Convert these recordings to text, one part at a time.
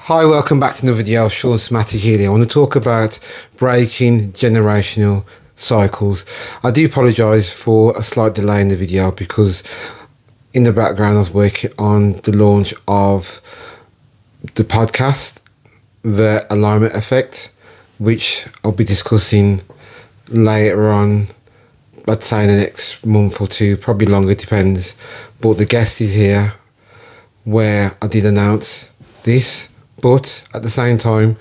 Hi, welcome back to another video. Sean Smatic here. I want to talk about breaking generational cycles. I do apologise for a slight delay in the video because in the background I was working on the launch of the podcast, The Alignment Effect, which I'll be discussing later on, I'd say in the next month or two, probably longer, depends. But the guest is here where I did announce this. But at the same time,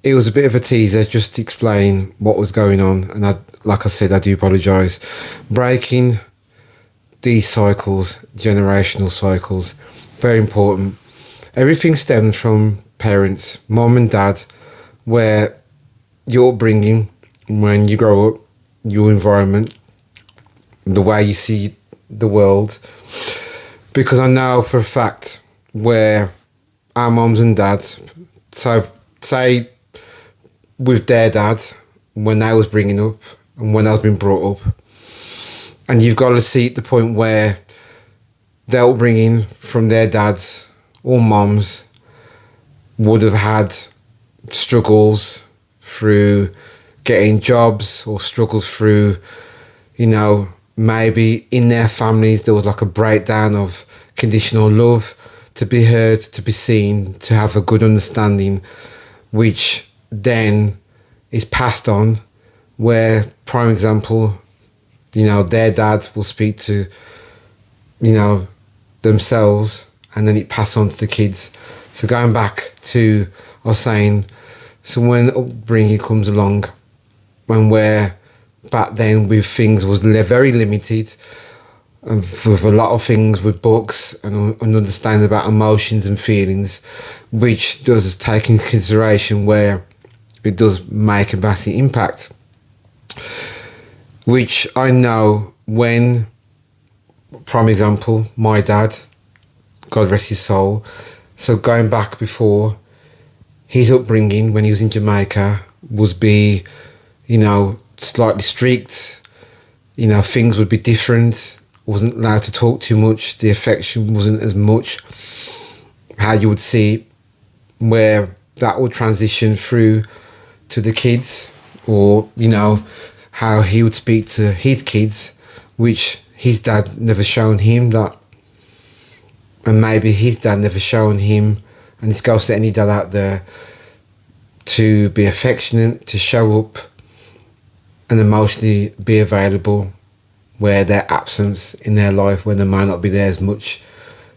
it was a bit of a teaser just to explain what was going on. And like I said, I do apologise. Breaking these cycles, generational cycles, very important. Everything stems from parents, mom and dad, where your upbringing, when you grow up, your environment, the way you see the world. Because I know for a fact where our mums and dads, so say with their dad, when they was bringing up and when I was being brought up, and you've got to see at the point where their upbringing from their dads or mums would have had struggles through getting jobs or struggles through, maybe in their families there was like a breakdown of conditional love, to be heard, to be seen, to have a good understanding, which then is passed on, where, prime example, their dad will speak to, themselves, and then it passes on to the kids. So going back to, I was saying, so when upbringing comes along, and where back then with things was very limited, and with a lot of things with books and understanding about emotions and feelings, which does take into consideration where it does make a massive impact. Which I know when, prime example, my dad, God rest his soul, so going back before, his upbringing when he was in Jamaica was slightly strict, things would be different. Wasn't allowed to talk too much, the affection wasn't as much, how you would see where that would transition through to the kids, or how he would speak to his kids, which his dad never shown him that, and maybe his dad never shown him. And this goes to any dad out there, to be affectionate, to show up and emotionally be available where their absence in their life, when they might not be there as much,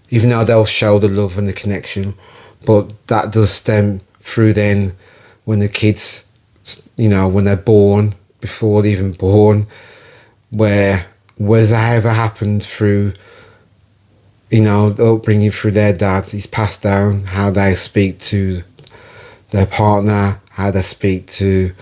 even though they'll show the love and the connection. But that does stem through then when the kids, when they're born, before they're even born, where was that ever happened through, the upbringing through their dad is passed down, how they speak to their partner, how they speak to,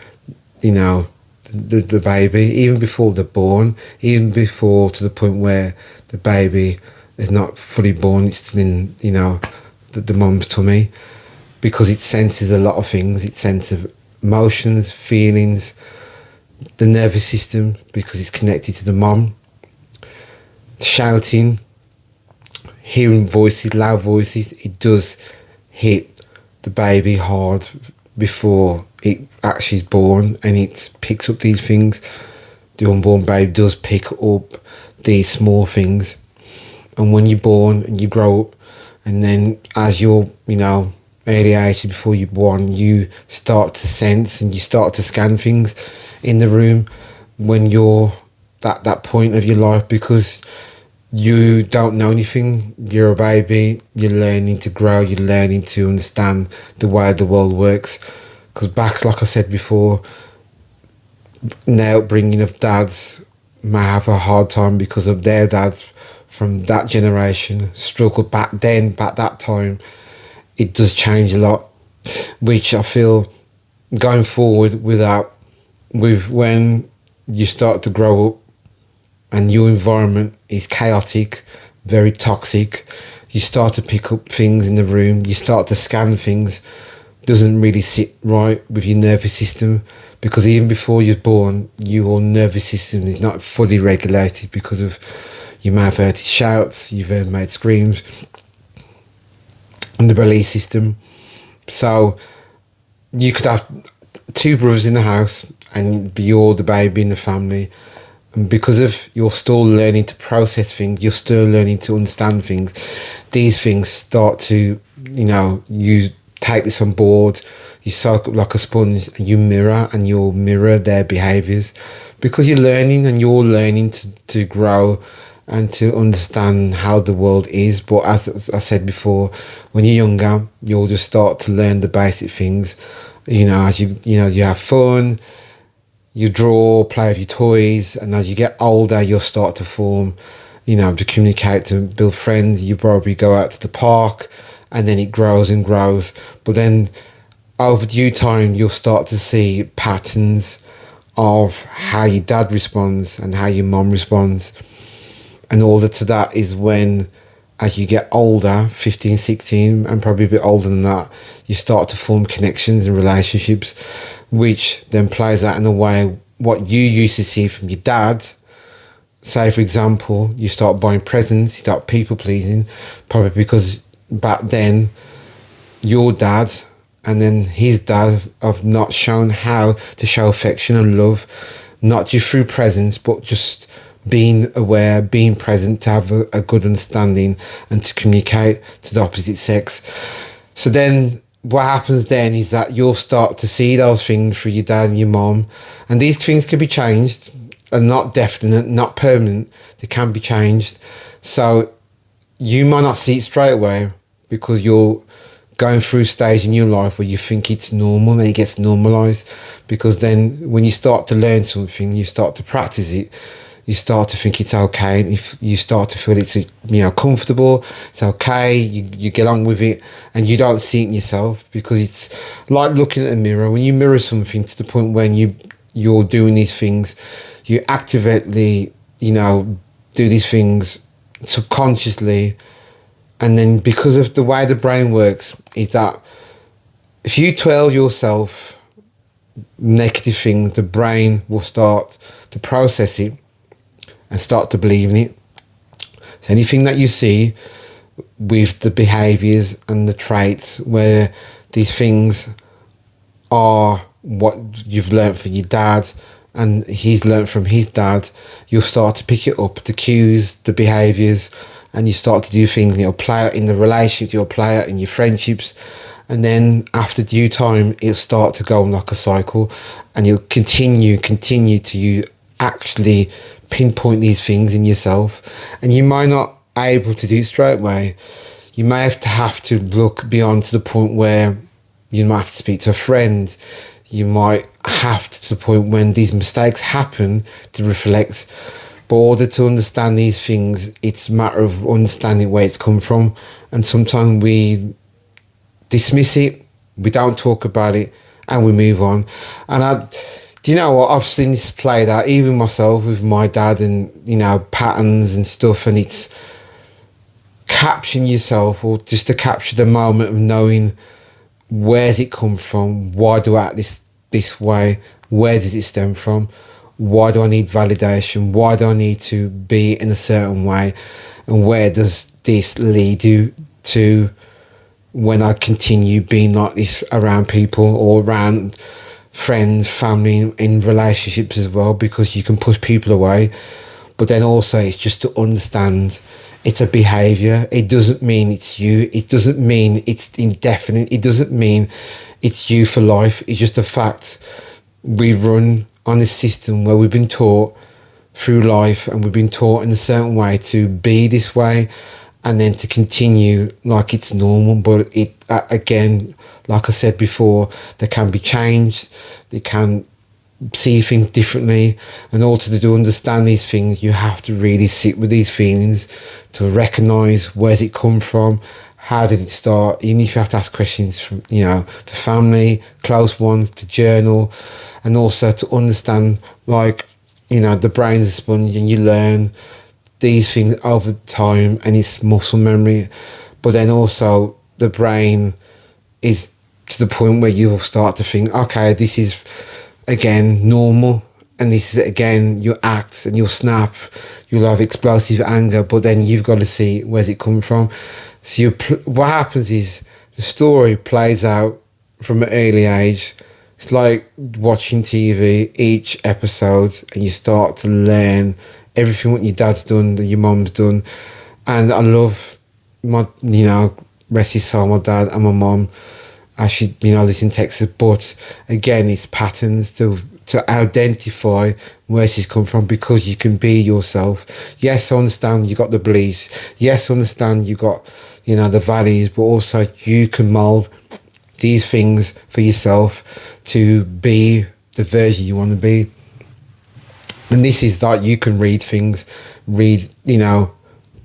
the baby, even before they're born, even before to the point where the baby is not fully born, it's still in, the mum's tummy, because it senses a lot of things. It senses emotions, feelings, the nervous system, because it's connected to the mum. Shouting, hearing voices, loud voices, it does hit the baby hard before it actually is born, and it picks up these things. The unborn baby does pick up these small things, and when you're born and you grow up, and then as you're early age before you're born, you start to sense and you start to scan things in the room when you're at that point of your life, because you don't know anything. You're a baby, you're learning to grow, you're learning to understand the way the world works. Because back, like I said before, now upbringing of dads may have a hard time because of their dads from that generation struggled back that time. It does change a lot, which I feel going forward with when you start to grow up and your environment is chaotic, very toxic, you start to pick up things in the room, you start to scan things, doesn't really sit right with your nervous system, because even before you're born, your nervous system is not fully regulated because of, you may have heard shouts, you've heard made screams, and the release system So you could have two brothers in the house and you're the baby in the family. And because of you're still learning to process things, you're still learning to understand things, these things start to, you take this on board, you soak up like a sponge and you mirror and you'll mirror their behaviours because you're learning and you're learning to grow and to understand how the world is. But as I said before, when you're younger, you'll just start to learn the basic things. As you have fun, you draw, play with your toys, and as you get older, you'll start to form, to communicate, to build friends. You probably go out to the park, and then it grows and grows. But then over due time, you'll start to see patterns of how your dad responds and how your mum responds. And all to that is when, as you get older, 15, 16, and probably a bit older than that, you start to form connections and relationships, which then plays out in a way what you used to see from your dad. Say, for example, you start buying presents, you start people pleasing, probably because back then your dad and then his dad have not shown how to show affection and love, not just through presents, but just being aware, being present, to have a good understanding and to communicate to the opposite sex. So then what happens then is that you'll start to see those things through your dad and your mom, and these things can be changed and not definite, not permanent. They can be changed. So you might not see it straight away because you're going through a stage in your life where you think it's normal and it gets normalized, because then when you start to learn something, you start to practice it, you start to think it's okay, and if you start to feel it's comfortable, it's okay, you get on with it, and you don't see it in yourself, because it's like looking at a mirror. When you mirror something to the point when you're doing these things, you actively do these things subconsciously, and then because of the way the brain works is that if you tell yourself negative things, the brain will start to process it and start to believe in it. So anything that you see with the behaviours and the traits where these things are what you've learned from your dad and he's learned from his dad, you'll start to pick it up, the cues, the behaviours, and you start to do things, play out in the relationships, you'll play out in your friendships, and then after due time, it'll start to go on like a cycle, and you'll continue to you actually pinpoint these things in yourself. And you might not be able to do it straight away. You may have to look beyond to the point where you might have to speak to a friend. You might have to the point when these mistakes happen to reflect. But in order to understand these things, it's a matter of understanding where it's come from. And sometimes we dismiss it, we don't talk about it, and we move on. And do you know what? I've seen this played out, even myself with my dad, and patterns and stuff. And it's capturing yourself, or just to capture the moment of knowing where's it come from, why do I act this way, where does it stem from, why do I need validation, why do I need to be in a certain way, and where does this lead you to when I continue being like this around people or around friends, family, in relationships as well, because you can push people away. But then also it's just to understand it's a behaviour. It doesn't mean it's you. It doesn't mean it's indefinite. It doesn't mean it's you for life. It's just a fact. We run on this system where we've been taught through life, and we've been taught in a certain way to be this way, and then to continue like it's normal. But it again, like I said before, they can be changed. They can see things differently, and also to understand these things, you have to really sit with these feelings to recognise where's it come from, how did it start. Even if you have to ask questions from to family, close ones, to journal, and also to understand, like the brain's a sponge, and you learn these things over time, and it's muscle memory. But then also the brain is to the point where you'll start to think, okay, this is again normal, and this is again your act, and you'll snap, you'll have explosive anger, but then you've got to see where's it come from. So what happens is the story plays out from an early age. It's like watching TV, each episode, and you start to learn everything what your dad's done, that your mum's done. And I love my, rest his soul, my dad and my mum. Actually, lives in Texas, but again, it's patterns to identify where she's come from, because you can be yourself. Yes, I understand you got the beliefs. Yes, I understand you got, the values, but also you can mold these things for yourself to be the version you want to be. And this is that you can read things,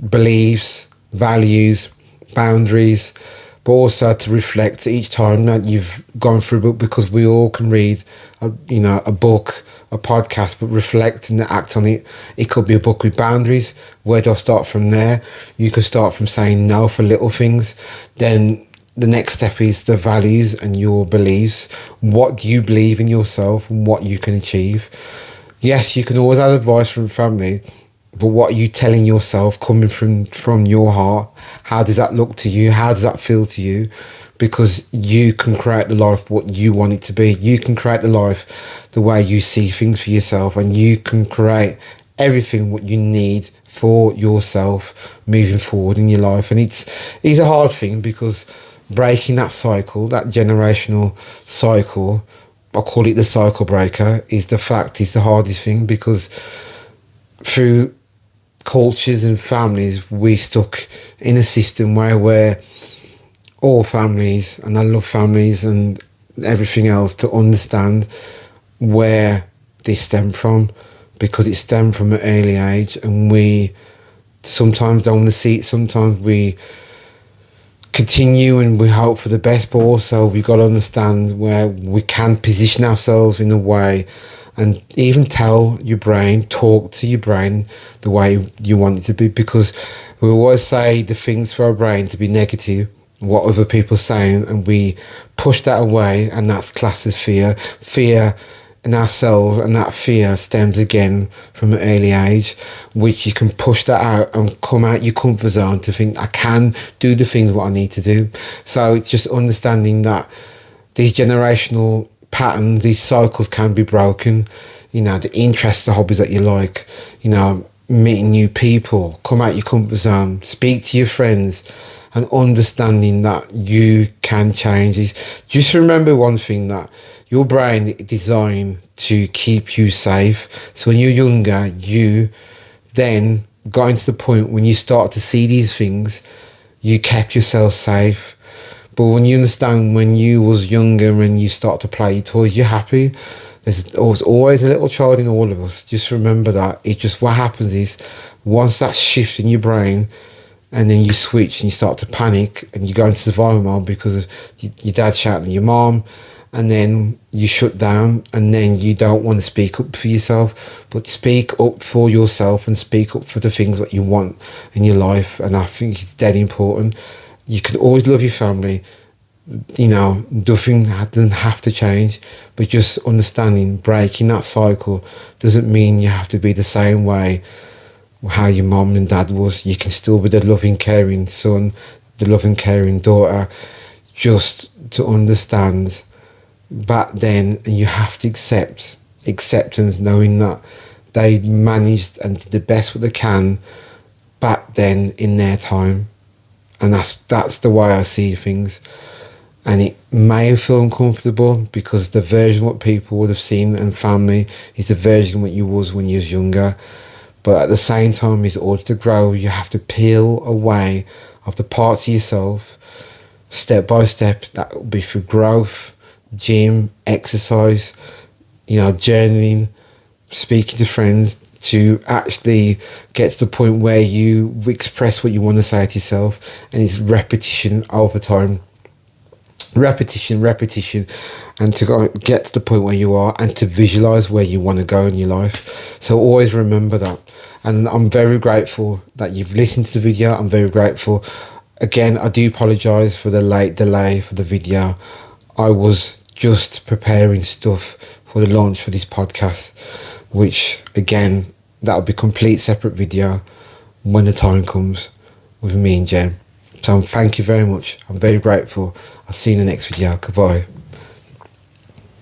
beliefs, values, boundaries, but also to reflect each time that you've gone through a book, because we all can read a book, a podcast, but reflect and act on it. It could be a book with boundaries. Where do I start from there? You could start from saying no for little things. Then the next step is the values and your beliefs. What do you believe in yourself and what you can achieve? Yes, you can always have advice from family, but what are you telling yourself coming from your heart? How does that look to you? How does that feel to you? Because you can create the life what you want it to be. You can create the life the way you see things for yourself, and you can create everything what you need for yourself moving forward in your life. And it's a hard thing, because breaking that cycle, that generational cycle, I call it the cycle breaker, is the hardest thing, because through cultures and families, we stuck in a system where all families, and I love families and everything else, to understand where this stemmed from, because it stemmed from an early age, and we sometimes don't want to see it. Sometimes we continue and we hope for the best, but also we got to understand where we can position ourselves in a way, and even talk to your brain the way you want it to be, because we always say the things for our brain to be negative, what other people are saying, and we push that away, and that's classed as fear in ourselves, and that fear stems again from an early age, which you can push that out and come out your comfort zone to think, I can do the things what I need to do. So it's just understanding that these generational patterns, these cycles can be broken. The interests, the hobbies that you like, meeting new people, come out your comfort zone, speak to your friends, and understanding that you can change this. Just remember one thing, that your brain is designed to keep you safe. So when you're younger, you then got into the point when you start to see these things, you kept yourself safe. But when you understand when you was younger and you start to play your toys, you're happy. There's always a little child in all of us. Just remember that. What happens is, once that shifts in your brain, and then you switch and you start to panic and you go into survival mode because your dad's shouting at your mom, and then you shut down, and then you don't want to speak up for yourself, but speak up for yourself and speak up for the things that you want in your life. And I think it's dead important. You can always love your family. Nothing doesn't have to change, but just understanding breaking that cycle doesn't mean you have to be the same way how your mom and dad was. You can still be the loving, caring son, the loving, caring daughter. Just to understand back then, and you have to acceptance, knowing that they managed and did the best what they can back then in their time. And that's the way I see things. And it may feel uncomfortable, because the version what people would have seen and family is the version what you was when you was younger. But at the same time, in order to grow, you have to peel away of the parts of yourself, step by step. That will be through growth, gym, exercise, journaling, speaking to friends, to actually get to the point where you express what you want to say to yourself. And it's repetition over time. Repetition, and to get to the point where you are, and to visualize where you want to go in your life. So always remember that. And I'm very grateful that you've listened to the video. I'm very grateful. Again, I do apologize for the late delay for the video. I was just preparing stuff for the launch for this podcast, which again, that'll be a complete separate video when the time comes with me and Jen. So thank you very much. I'm very grateful. I'll see you in the next video. Goodbye.